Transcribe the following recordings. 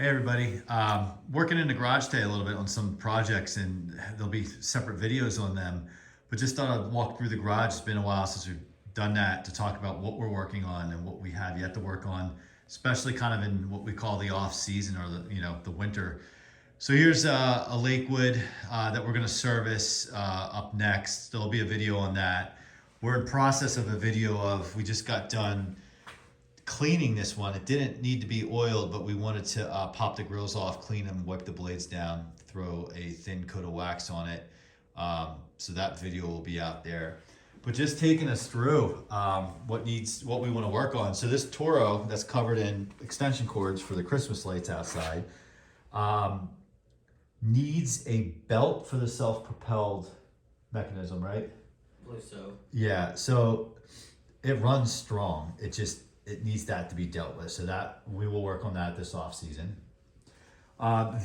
Hey everybody, working in the garage today a little bit on some projects, and there'll be separate videos on them, but just thought I'd walk through the garage. It's been a while since we've done that, to talk about what we're working on and what we have yet to work on, especially kind of in what we call the off season, or the winter. So here's a Lakewood that we're going to service up next. There'll be a video on that. We're in process of a video of, we just got done cleaning this one. It didn't need to be oiled, but we wanted to pop the grills off, clean them, wipe the blades down, throw a thin coat of wax on it. So that video will be out there. But just taking us through what we want to work on. So this Toro that's covered in extension cords for the Christmas lights outside needs a belt for the self-propelled mechanism, right? I believe so. Yeah, so it runs strong. It needs that to be dealt with. So that we will work on that this off season.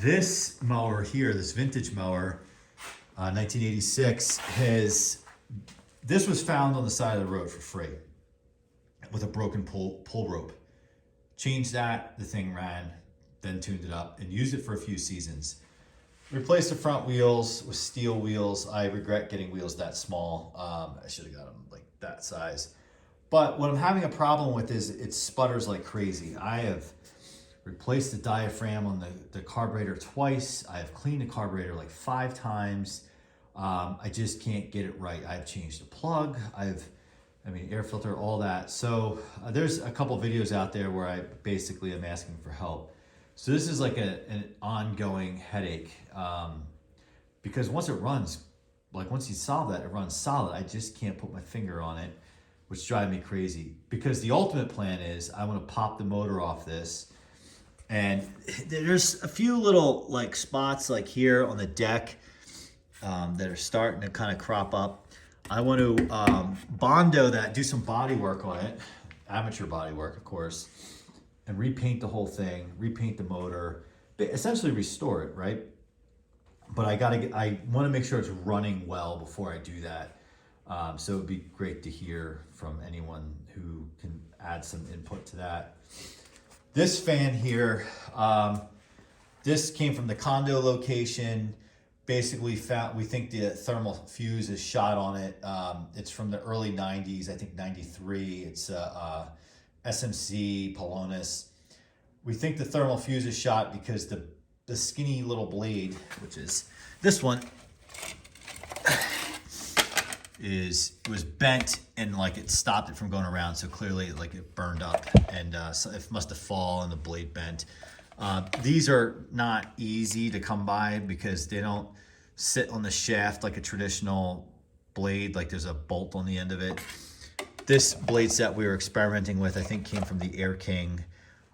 This mower here, this vintage mower, 1986, this was found on the side of the road for free with a broken pull rope. Changed that, the thing ran, then tuned it up and used it for a few seasons. Replaced the front wheels with steel wheels. I regret getting wheels that small. I should have got them like that size. But what I'm having a problem with is it sputters like crazy. I have replaced the diaphragm on the carburetor twice. I have cleaned the carburetor like 5 times. I just can't get it right. I've changed the plug. Air filter, all that. So there's a couple videos out there where I basically am asking for help. So this is like an ongoing headache because once it runs, like once you solve that, it runs solid. I just can't put my finger on it, which drives me crazy, because the ultimate plan is I want to pop the motor off this. And there's a few little like spots like here on the deck that are starting to kind of crop up. I want to Bondo that, do some body work on it, amateur body work, of course, and repaint the whole thing, repaint the motor, essentially restore it, right? But I want to make sure it's running well before I do that. So it would be great to hear from anyone who can add some input to that. This fan here, this came from the condo location. Basically, we think the thermal fuse is shot on it. It's from the early 90s, I think 93. It's SMC Palonis. We think the thermal fuse is shot because the skinny little blade, which is this one, was bent, and like it stopped it from going around. So clearly like it burned up, and so it must have fallen and the blade bent. These are not easy to come by because they don't sit on the shaft like a traditional blade, like there's a bolt on the end of it. This blade set we were experimenting with, I think, came from the Air King.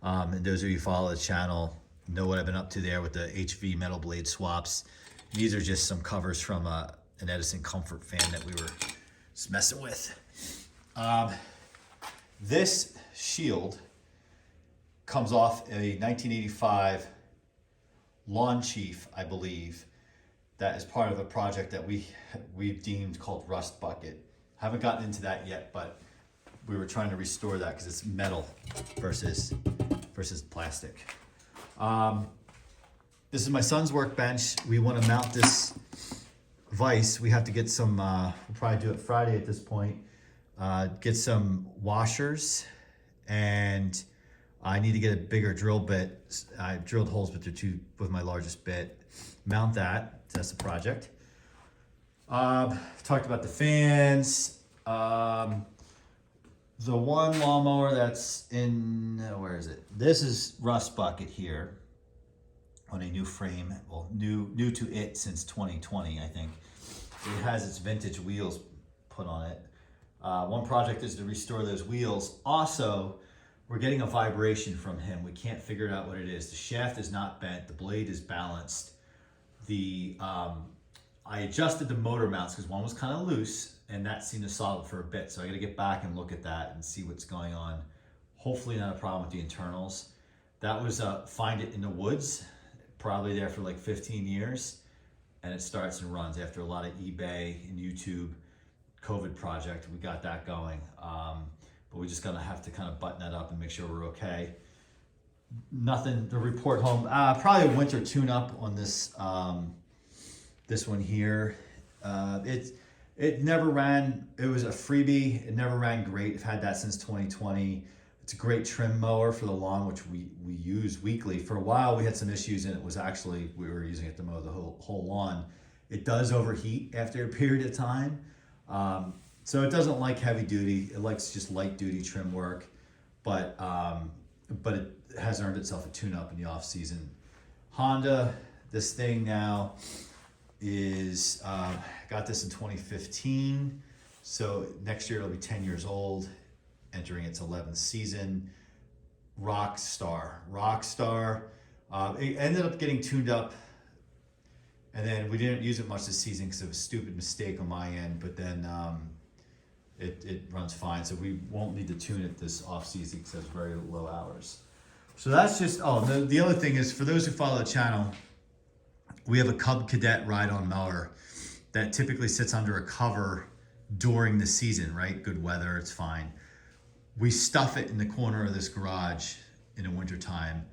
And those of you who follow the channel know what I've been up to there with the HV metal blade swaps. These are just some covers from an Edison Comfort fan that we were just messing with. This shield comes off a 1985 Lawn Chief, I believe, that is part of a project that we've deemed called Rust Bucket. Haven't gotten into that yet, but we were trying to restore that because it's metal versus plastic. This is my son's workbench. We want to mount this vise. We have to get some, we'll probably do it Friday at this point, get some washers, and I need to get a bigger drill bit. I drilled holes with my largest bit. Mount that, that's the project. Talked about the fans. The one lawnmower that's in, where is it? This is Rust Bucket here on a new frame. Well, new to it since 2020, I think. It has its vintage wheels put on it. One project is to restore those wheels. Also, we're getting a vibration from him. We can't figure out what it is. The shaft is not bent. The blade is balanced. I adjusted the motor mounts because one was kind of loose, and that seemed to solve it for a bit. So I got to get back and look at that and see what's going on. Hopefully not a problem with the internals. That was find it in the woods, probably there for like 15 years. And it starts and runs after a lot of eBay and YouTube COVID project. We got that going. But we just gonna have to kind of button that up and make sure we're okay. nothing to report home. Probably a winter tune-up on this this one here. It never ran. It was a freebie. It never ran great. I've had that since 2020. It's a great trim mower for the lawn, which we use weekly. For a while, we had some issues, and it was actually, we were using it to mow the whole lawn. It does overheat after a period of time. So it doesn't like heavy duty. It likes just light duty trim work, but it has earned itself a tune-up in the off season. Honda, this thing now is, got this in 2015. So next year it'll be 10 years old, entering its 11th season. Rockstar. It ended up getting tuned up, and then we didn't use it much this season because of a stupid mistake on my end, but then it runs fine. So we won't need to tune it this off season because it has very low hours. So that's just, the other thing is, for those who follow the channel, we have a Cub Cadet ride-on mower that typically sits under a cover during the season, right? Good weather, it's fine. We stuff it in the corner of this garage in the wintertime.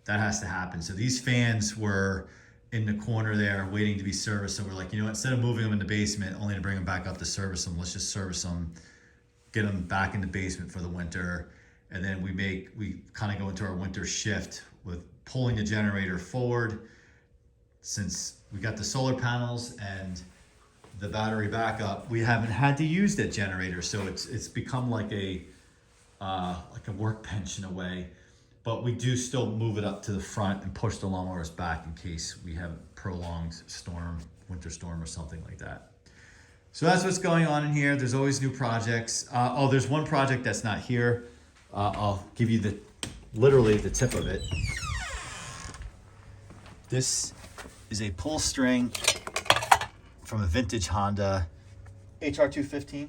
That has to happen. So these fans were in the corner there waiting to be serviced. So we're like, you know, instead of moving them in the basement, only to bring them back up to service them, let's just service them, get them back in the basement for the winter. And then we kind of go into our winter shift with pulling the generator forward. Since we got the solar panels and the battery backup, we haven't had to use that generator. So it's become like a workbench in a way, but we do still move it up to the front and push the lawnmowers back in case we have a prolonged storm, winter storm or something like that. So that's what's going on in here. There's always new projects. There's one project that's not here. I'll give you literally the tip of it. This is a pull string from a vintage Honda HR215.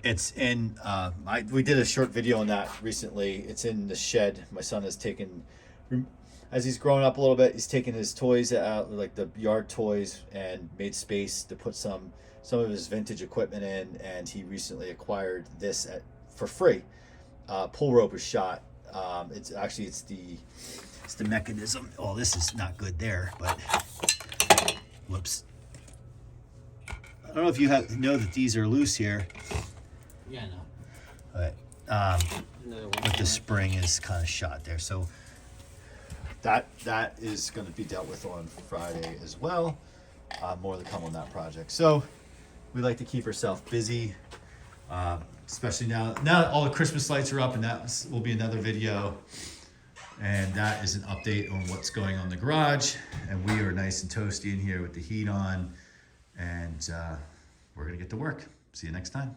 It's in, we did a short video on that recently. It's in the shed. My son has taken, as he's growing up a little bit, he's taken his toys out, like the yard toys, and made space to put some of his vintage equipment in, and he recently acquired this for free. Pull rope is shot. It's the mechanism. Oh, this is not good there, but whoops. I don't know if you know that these are loose here. Yeah, no. But the spring is kind of shot there. So that is going to be dealt with on Friday as well. More to come on that project. So we like to keep ourselves busy, especially now all the Christmas lights are up, and that will be another video. And that is an update on what's going on in the garage. And we are nice and toasty in here with the heat on. And we're going to get to work. See you next time.